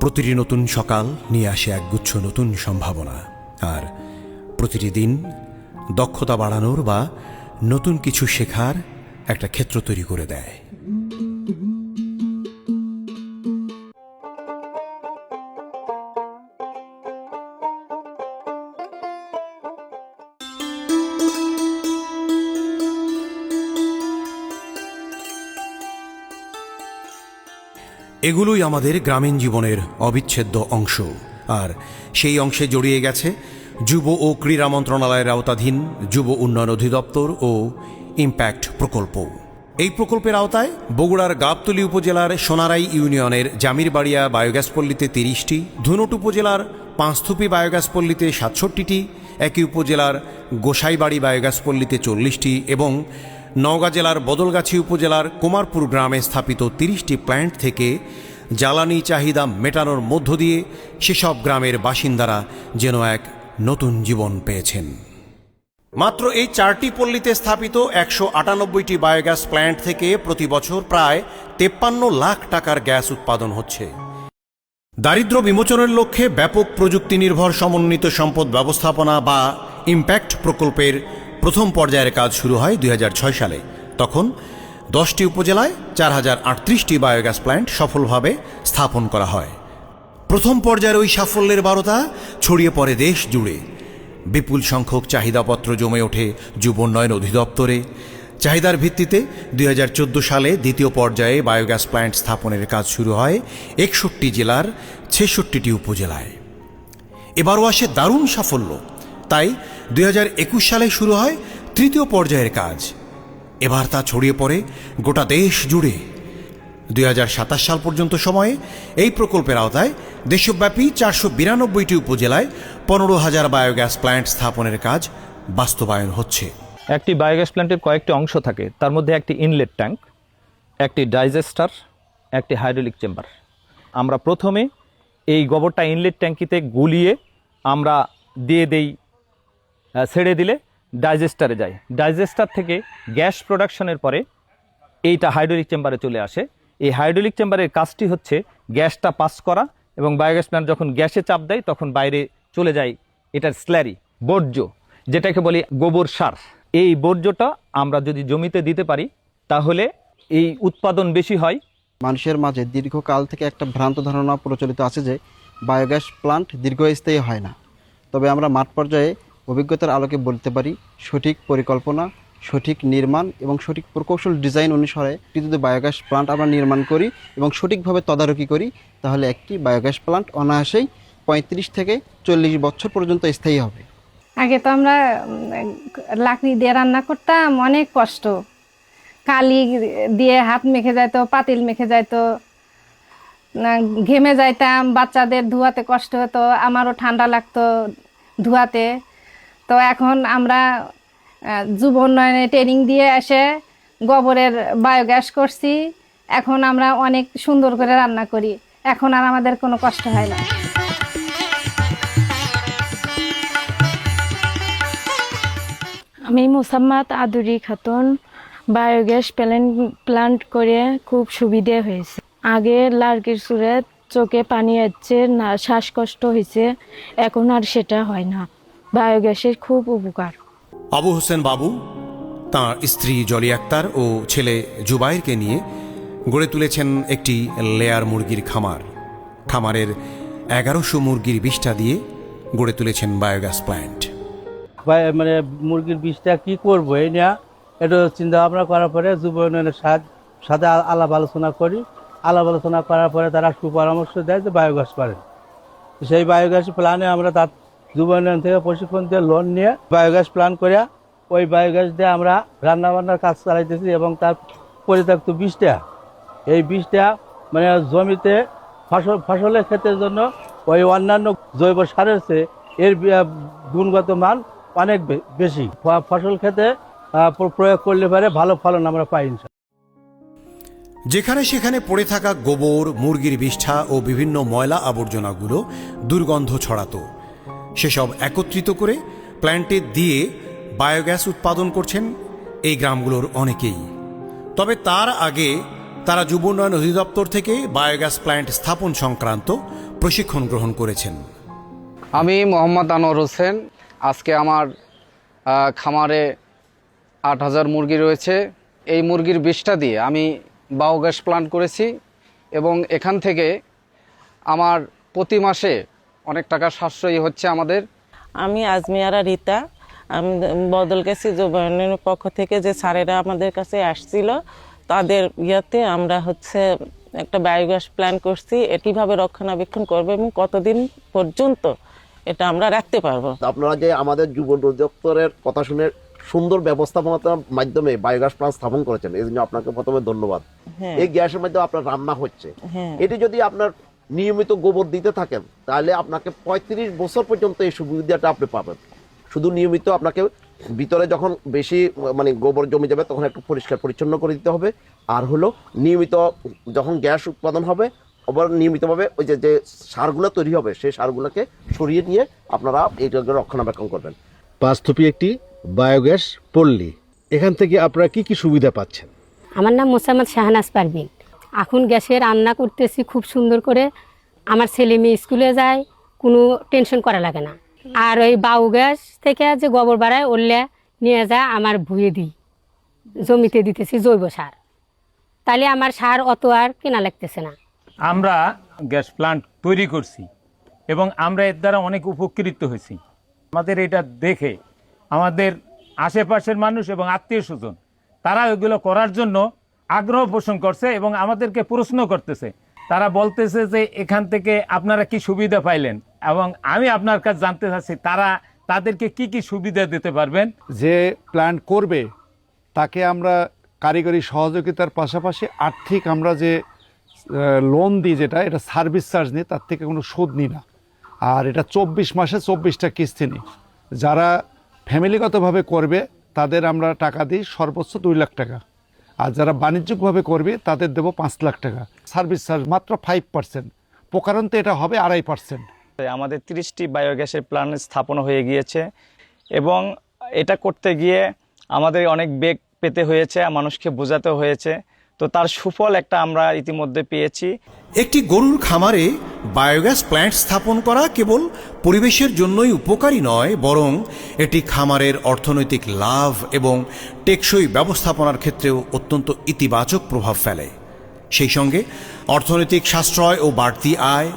প্রতিটি নতুন সকাল নিয়ে আসে একগুচ্ছ নতুন সম্ভাবনা, আর প্রতিটি দিন দক্ষতা বাড়ানোর বা নতুন কিছু শেখার একটা ক্ষেত্র তৈরি করে দেয়। এগুলোই আমাদের গ্রামীণ জীবনের অবিচ্ছেদ্য অংশ, আর সেই অংশে জড়িয়ে গেছে যুব ও ক্রীড়া মন্ত্রণালয়ের আওতাধীন যুব উন্নয়ন অধিদপ্তর ও ইম্প্যাক্ট প্রকল্প। এই প্রকল্পের আওতায় বগুড়ার গাবতলী উপজেলার সোনারাই ইউনিয়নের জামিরবাড়িয়া বায়োগ্যাস পল্লীতে 30টি, ধুনট উপজেলার পাঁচথুপি বায়োগ্যাস পল্লীতে 67টি, একই উপজেলার গোসাইবাড়ি বায়োগ্যাস পল্লীতে 40টি এবং নওগাঁ জেলার বদলগাছি উপজেলার কুমারপুর গ্রামে স্থাপিত 30টি প্ল্যান্ট থেকে জ্বালানি চাহিদা মেটানোর মধ্য দিয়ে সেসব গ্রামের বাসিন্দারা যেন এক নতুন জীবন পেয়েছেন। মাত্র এই 4টি পল্লীতে স্থাপিত 198টি বায়োগ্যাস প্ল্যান্ট থেকে প্রতি বছর প্রায় 53 লাখ টাকার গ্যাস উৎপাদন হচ্ছে। দারিদ্র্য বিমোচনের লক্ষ্যে ব্যাপক প্রযুক্তি নির্ভর সমন্বিত সম্পদ ব্যবস্থাপনা বা ইম্প্যাক্ট প্রকল্পের প্রথম পর্যায়ের কাজ শুরু হয় 2006 সালে। তখন 10টি উপজেলায় 4038টি বায়োগ্যাস প্ল্যান্ট সফলভাবে স্থাপন করা হয়। প্রথম পর্যায়ের ওই সাফল্যের বার্তা ছড়িয়ে পড়ে দেশ জুড়ে। বিপুল সংখ্যক চাহিদাপত্র জমে ওঠে যুব উন্নয়ন অধিদপ্তরে। চাহিদার ভিত্তিতে 2014 সালে দ্বিতীয় পর্যায়ে বায়োগ্যাস প্ল্যান্ট স্থাপনের কাজ শুরু হয় 61 জেলার 66টি উপজেলায়। এবারও আসে দারুণ সাফল্য। তাই 2021 সালে শুরু হয় তৃতীয় পর্যায়ের কাজ। এবার তা ছড়িয়ে পড়ে গোটা দেশ জুড়ে। 2027 সাল পর্যন্ত সময়ে এই প্রকল্পের আওতায় দেশব্যাপী 492টি উপজেলায় 15,000 বায়োগ্যাস প্ল্যান্ট স্থাপনের কাজ বাস্তবায়ন হচ্ছে। একটি বায়োগ্যাস প্ল্যান্টের কয়েকটি অংশ থাকে, তার মধ্যে একটি ইনলেট ট্যাঙ্ক, একটি ডাইজেস্টার, একটি হাইড্রোলিক চেম্বার। আমরা প্রথমে এই গোবরটা ইনলেট ট্যাঙ্কিতে গুলিয়ে আমরা দিয়ে দেই, ছেড়ে দিলে ডাইজেস্টারে যায়। ডাইজেস্টার থেকে গ্যাস প্রোডাকশনের পরে এইটা হাইড্রোলিক চেম্বারে চলে আসে। এই হাইড্রোলিক চেম্বারের কাজটি হচ্ছে গ্যাসটা পাস করা, এবং বায়োগ্যাস প্ল্যান্ট যখন গ্যাসে চাপ দেয় তখন বাইরে চলে যায় এটার স্ল্যারি, বর্জ্য, যেটাকে বলি গোবর সার। এই বর্জ্যটা আমরা যদি জমিতে দিতে পারি তাহলে এই উৎপাদন বেশি হয়। মানুষের মাঝে দীর্ঘকাল থেকে একটা ভ্রান্ত ধারণা প্রচলিত আছে যে বায়োগ্যাস প্ল্যান্ট দীর্ঘস্থায়ী হয় না। তবে আমরা মাঠ পর্যায়ে অভিজ্ঞতার আলোকে বলতে পারি, সঠিক পরিকল্পনা, সঠিক নির্মাণ এবং সঠিক প্রকৌশল ডিজাইন অনুসারে যদি বায়োগ্যাস প্ল্যান্ট আমরা নির্মাণ করি এবং সঠিকভাবে তদারকি করি তাহলে একটি বায়োগ্যাস প্ল্যান্ট অনায়াসেই 35 থেকে 40 বছর পর্যন্ত স্থায়ী হবে। আগে তো আমরা লাকড়ি দিয়ে রান্না করতাম, অনেক কষ্ট, কালি দিয়ে হাত মেখে যাইতো, পাতিল মেখে যাইতো, ঘেমে যাইতাম, বাচ্চাদের ধোয়াতে কষ্ট হতো, আমারও ঠান্ডা লাগতো ধোয়াতে। তো এখন আমরা যুব উন্নয়নে ট্রেনিং দিয়ে এসে গোবরের বায়োগ্যাস করছি। এখন আমরা অনেক সুন্দর করে রান্না করি, এখন আর আমাদের কোনো কষ্ট হয় না। আমি মোসাম্মদ আদুরি খাতুন। বায়োগ্যাস প্ল্যান্ট করে খুব সুবিধে হয়েছে। আগে লার্কির চুরে চোখে পানি আসছে, না শ্বাসকষ্ট হয়েছে, এখন আর সেটা হয় না। বায়োগ্যাসের খুব উপকার। আবু হোসেন বাবু তাঁর স্ত্রী জলি আক্তার ও ছেলে জুবাইরকে নিয়ে গড়ে তুলেছেন একটি লেয়ার মুরগির খামার। খামারের 1100 মুরগির বিষটা দিয়ে গড়ে তুলেছেন বায়োগ্যাস প্ল্যান্ট। মানে মুরগির বিষটা কি করবো এই নিয়ে একটু চিন্তা ভাবনা করার পরে যুব উন্নয়নের সাথে আলাপ আলোচনা করি। আলাপ আলোচনা করার পরে তারা সুপরামর্শ দেয় যে বায়োগ্যাস করেন। সেই বায়োগ্যাস প্ল্যানে আমরা তার যুব উন্নয়ন থেকে প্রশিক্ষণ দিয়ে লোন নিয়ে বায়োগ্যাস প্ল্যান করে ওই বায়োগ্যাস দিয়ে আমরা রান্নাবান্নার কাজ চালাইতেছি। এবং তার পরিত্যক্ত বিষটা, এই বিষটা মানে জমিতে ফসলের ক্ষেতের জন্য ওই অন্যান্য জৈব সারের চেয়ে এর গুণগত মান অনেক বেশি। ফসল ক্ষেতে প্রয়োগ করলে পারে ভালো ফলন আমরা পাই। যেখানে সেখানে পড়ে থাকা গোবর, মুরগির বিষ্ঠা ও বিভিন্ন ময়লা আবর্জনাগুলো দুর্গন্ধ ছড়াতো। সেসব একত্রিত করে প্ল্যান্টে দিয়ে বায়োগ্যাস উৎপাদন করছেন এই গ্রামগুলোর অনেকেই। তবে তার আগে তারা যুব উন্নয়ন অধিদপ্তর থেকে বায়োগ্যাস প্ল্যান্ট স্থাপন সংক্রান্ত প্রশিক্ষণ গ্রহণ করেছেন। আমি মোহাম্মদ আনোয়ার হোসেন। আজকে আমার খামারে ৮,০০০ মুরগি রয়েছে। এই মুরগির বিষটা দিয়ে আমি বায়োগ্যাস প্ল্যান্ট করেছি এবং এখান থেকে আমার প্রতি মাসে অনেক টাকা সাশ্রয়ী হচ্ছে আমাদের। আমি আজমিয়ারা রীতা। আমি বদল গেছি যুব উন্নয়নের পক্ষ থেকে যে স্যারেরা আমাদের কাছে আসছিল তাদের ইয়াতে আমরা একটা বায়োগ্যাস প্ল্যান করছি। কিভাবে রক্ষণাবেক্ষণ করবে এবং কতদিন পর্যন্ত এটা আমরা রাখতে পারবো। আপনারা যে আমাদের যুব অধিদপ্তরের কথা শুনে সুন্দর ব্যবস্থাপনার মাধ্যমে বায়োগ্যাস প্ল্যান্ট স্থাপন করেছেন, এই জন্য আপনাকে প্রথমে ধন্যবাদ। এই গ্যাসের মাধ্যমে আপনার রান্না হচ্ছে, এটি যদি আপনার নিয়মিত গোবর দিতে থাকেন তাহলে আপনাকে ৩৫ বছর পর্যন্ত এই সুবিধাটা আপনি পাবেন। শুধু নিয়মিত আপনাকে ভিতরে যখন বেশি গোবর জমে যাবে তখন একটু পরিষ্কার পরিচ্ছন্ন করে দিতে হবে। আর হলো নিয়মিত যখন গ্যাস উৎপাদন হবে আবার নিয়মিতভাবে ওই যে সারগুলো তৈরি হবে সেই সারগুলোকে সরিয়ে নিয়ে আপনারা এইটাকে রক্ষণাবেক্ষণ করবেন। পাঁচথুপি একটি বায়োগ্যাস পল্লী, এখান থেকে আপনারা কি কি সুবিধা পাচ্ছেন? আমার নাম মোসাম্মদ শাহনাজ পারভিন। এখন গ্যাসে রান্না করতেছি খুব সুন্দর করে। আমার ছেলে মেয়ে স্কুলে যায়, কোনো টেনশন করা লাগে না। আর ওই বায়োগ্যাস থেকে যে গোবর বাড়ায় ওরলে নিয়ে যায় আমার ভুঁয়ে দিই, জমিতে দিতেছি জৈব সার, তাহলে আমার সার অত আর কেনা লাগতেছে না। আমরা গ্যাস প্ল্যান্ট তৈরি করছি এবং আমরা এর দ্বারা অনেক উপকৃত হয়েছি। আমাদের এটা দেখে আমাদের আশেপাশের মানুষ এবং আত্মীয় স্বজন তারা ওইগুলো করার জন্য আগ্রহ পোষণ করছে এবং আমাদেরকে প্রশ্ন করতেছে। তারা বলতেছে যে এখান থেকে আপনারা কি সুবিধা পাইলেন, এবং আমি আপনার কাছে জানতে চাচ্ছি তাদেরকে কি কি সুবিধা দিতে পারবেন। যে প্ল্যান্ট করবে তাকে আমরা কারিগরি সহযোগিতার পাশাপাশি আর্থিক আমরা যে লোন দিই, যেটা এটা সার্ভিস চার্জ নিই, তার থেকে কোনো সুদ নিই না। আর এটা 24 মাসে 24টা কিস্তি নিই। যারা ফ্যামিলিগতভাবে করবে তাদের আমরা টাকা দিই সর্বোচ্চ 2 লাখ টাকা, আর যারা বাণিজ্যিকভাবে করবে তাদের দেবো 5 লাখ টাকা। সার্ভিস চার্জ মাত্র 5%, প্রকারান্তে এটা হবে 2.5%। আমাদের 30টি বায়োগ্যাসের প্ল্যান্ট স্থাপন হয়ে গিয়েছে এবং এটা করতে গিয়ে আমাদের অনেক বেগ পেতে হয়েছে, মানুষকে বোঝাতে হয়েছে। তো তার সুফল একটা আমরা ইতিমধ্যে পেয়েছি। একটি গরুর খামারে বায়োগ্যাস প্ল্যান্ট স্থাপন করা কেবল পরিবেশের জন্যই উপকারী নয়, বরং এটি খামারের অর্থনৈতিক লাভ এবং টেকসই ব্যবস্থাপনার ক্ষেত্রেও অত্যন্ত ইতিবাচক প্রভাব ফেলে। সেই সঙ্গে অর্থনৈতিক সাশ্রয় ও বাড়তি আয়,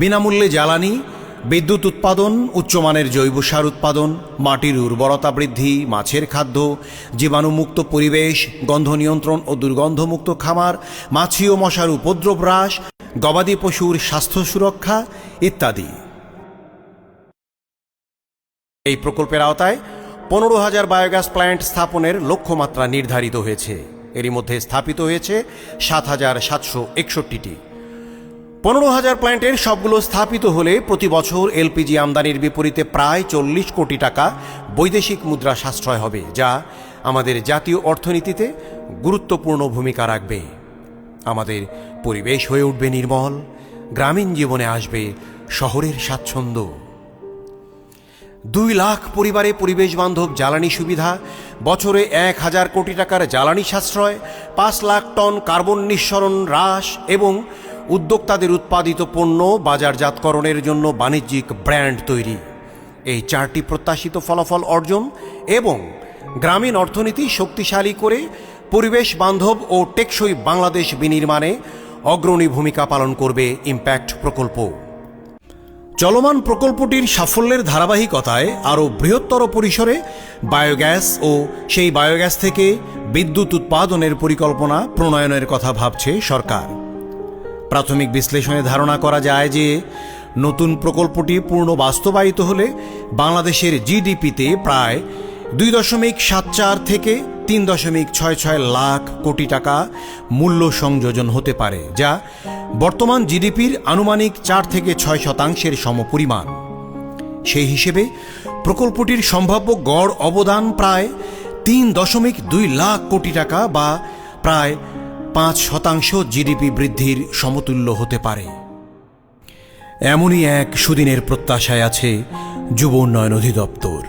বিনামূল্যে জ্বালানি, বিদ্যুৎ উৎপাদন, উচ্চমানের জৈব সার উৎপাদন, মাটির উর্বরতা বৃদ্ধি, মাছের খাদ্য, জীবাণুমুক্ত পরিবেশ, গন্ধ নিয়ন্ত্রণ ও দুর্গন্ধমুক্ত খামার, মাছি ও মশার উপদ্রব হ্রাস, গবাদি পশুর স্বাস্থ্য সুরক্ষা ইত্যাদি। এই প্রকল্পের আওতায় 15,000 বায়োগ্যাস প্ল্যান্ট স্থাপনের লক্ষ্যমাত্রা নির্ধারিত হয়েছে। এরই মধ্যে স্থাপিত হয়েছে 7,761টি। 15,000 প্ল্যান্টের সবগুলো স্থাপিত হলে প্রতি বছর এলপিজি আমদানির বিপরীতে প্রায় 40 কোটি টাকা বৈদেশিক মুদ্রা সাশ্রয় হবে, যা আমাদের জাতীয় অর্থনীতিতে গুরুত্বপূর্ণ ভূমিকা রাখবে। আমাদের পরিবেশ হয়ে উঠবে নির্মল, গ্রামীণ জীবনে আসবে শহরের স্বাচ্ছন্দ্য। 2 লাখ পরিবারে পরিবেশ বান্ধব জ্বালানি সুবিধা, বছরে 1,000 কোটি টাকার জ্বালানি সাশ্রয়, 5 লাখ টন কার্বন নিঃসরণ হ্রাস এবং উদ্যোক্তাদের উৎপাদিত পণ্য বাজারজাতকরণের জন্য বাণিজ্যিক ব্র্যান্ড তৈরি। এই 4টি প্রত্যাশিত ফলাফল অর্জন এবং গ্রামীণ অর্থনীতি শক্তিশালী করে পরিবেশ বান্ধব ও টেকসই বাংলাদেশ বিনির্মাণে অগ্রণী ভূমিকা পালন করবে ইম্প্যাক্ট প্রকল্প। চলমান প্রকল্পটির সাফল্যের ধারাবাহিকতায় আরও বৃহত্তর পরিসরে বায়োগ্যাস ও সেই বায়োগ্যাস থেকে বিদ্যুৎ উৎপাদনের পরিকল্পনা প্রণয়নের কথা ভাবছে সরকার। প্রাথমিক বিশ্লেষণে ধারণা করা যায় যে নতুন প্রকল্পটি পূর্ণ বাস্তবায়িত হলে বাংলাদেশের জিডিপিতে প্রায় 2.74 থেকে 3.66 লাখ কোটি টাকা মূল্য সংযোজন হতে পারে, যা বর্তমান জিডিপির আনুমানিক 4 থেকে 6% সমপরিমাণ। সেই হিসেবে প্রকল্পটির সম্ভাব্য গড় অবদান প্রায় 3.2 লাখ কোটি টাকা বা প্রায় 5% জিডিপি বৃদ্ধির সমতুল্য হতে পারে। এমনই এক সুদিনের প্রত্যাশায় আছে যুব উন্নয়ন অধিদপ্তর।